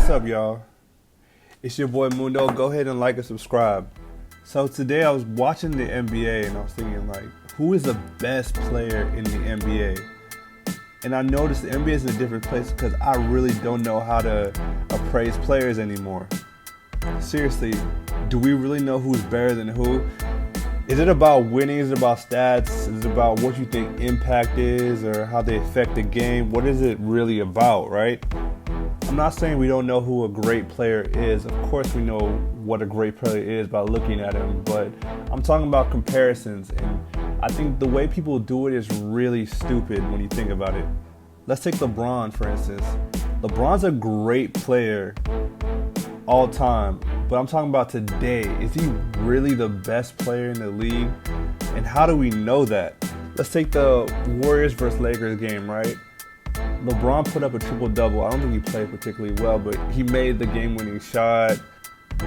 What's up, y'all? It's your boy Mundo. Go ahead and like and subscribe. So today I was watching the NBA and I was thinking, like, who is the best player in the NBA? And I noticed the NBA is in a different place because I really don't know how to appraise players anymore. Seriously, do we really know who's better than who? Is it about winning? Is it about stats? Is it about what you think impact is or how they affect the game? What is it really about, right? I'm not saying we don't know who a great player is. Of course we know what a great player is by looking at him, but I'm talking about comparisons, and I think the way people do it is really stupid when you think about it. Let's take LeBron, for instance. LeBron's a great player all time, but I'm talking about today. Is he really the best player in the league? And how do we know that? Let's take the Warriors versus Lakers game, right? LeBron put up a triple-double. I don't think he played particularly well, but he made the game-winning shot.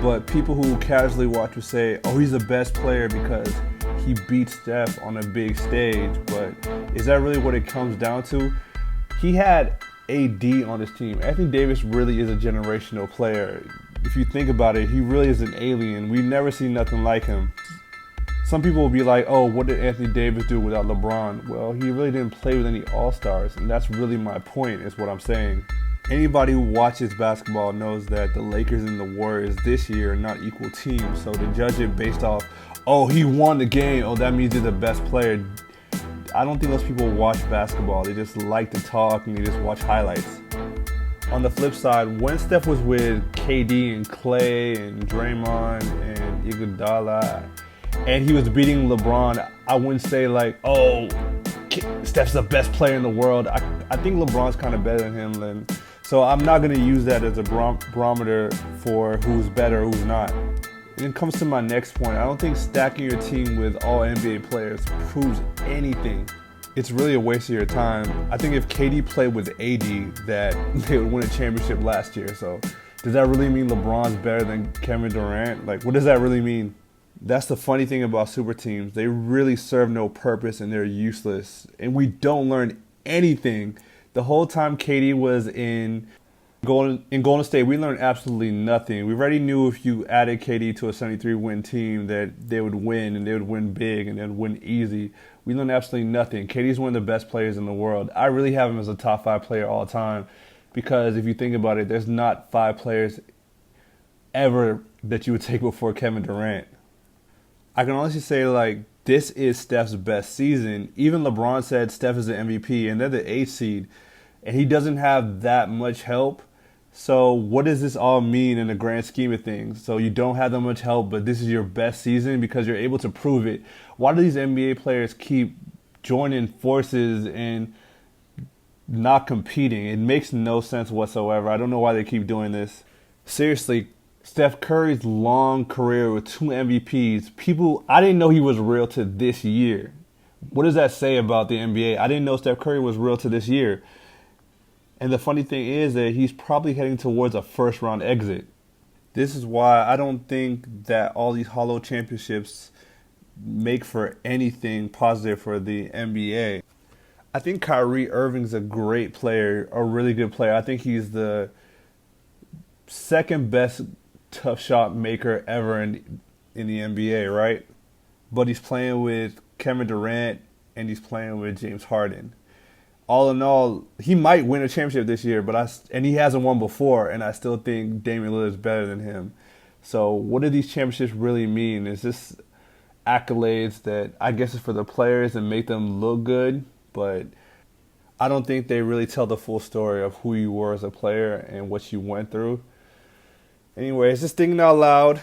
But people who casually watch will say, oh, he's the best player because he beat Steph on a big stage. But is that really what it comes down to? He had AD on his team. Anthony Davis really is a generational player. If you think about it, he really is an alien. We've never seen nothing like him. Some people will be like, oh, what did Anthony Davis do without LeBron? Well, he really didn't play with any all-stars, and that's really my point, is what I'm saying. Anybody who watches basketball knows that the Lakers and the Warriors this year are not equal teams, so to judge it based off, oh, he won the game, oh, that means he's the best player. I don't think those people watch basketball. They just like to talk and they just watch highlights. On the flip side, when Steph was with KD and Clay and Draymond and Iguodala, and he was beating LeBron, I wouldn't say like, oh, Steph's the best player in the world. I think LeBron's kind of better than him. So I'm not going to use that as a barometer for who's better, who's not. And it comes to my next point. I don't think stacking your team with all NBA players proves anything. It's really a waste of your time. I think if KD played with AD, that they would win a championship last year. So does that really mean LeBron's better than Kevin Durant? Like, what does that really mean? That's the funny thing about super teams. They really serve no purpose and they're useless. And we don't learn anything. The whole time KD was in Golden State, we learned absolutely nothing. We already knew if you added KD to a 73-win team that they would win, and they would win big, and they would win easy. We learned absolutely nothing. KD's one of the best players in the world. I really have him as a top 5 player all time because if you think about it, there's not 5 players ever that you would take before Kevin Durant. I can honestly say, like, this is Steph's best season. Even LeBron said Steph is the MVP, and they're the 8th seed, and he doesn't have that much help. So what does this all mean in the grand scheme of things? So you don't have that much help, but this is your best season because you're able to prove it. Why do these NBA players keep joining forces and not competing? It makes no sense whatsoever. I don't know why they keep doing this. Seriously, Steph Curry's long career with 2 MVPs, I didn't know he was real to this year. What does that say about the NBA? I didn't know Steph Curry was real to this year. And the funny thing is that he's probably heading towards a first-round exit. This is why I don't think that all these hollow championships make for anything positive for the NBA. I think Kyrie Irving's a great player, a really good player. I think he's the second best tough shot maker ever in the NBA, right? But he's playing with Kevin Durant and he's playing with James Harden. All in all, he might win a championship this year, and he hasn't won before, and I still think Damian Lillard is better than him. So what do these championships really mean? Is this accolades that I guess is for the players and make them look good, but I don't think they really tell the full story of who you were as a player and what you went through. Anyways, just thinking out loud.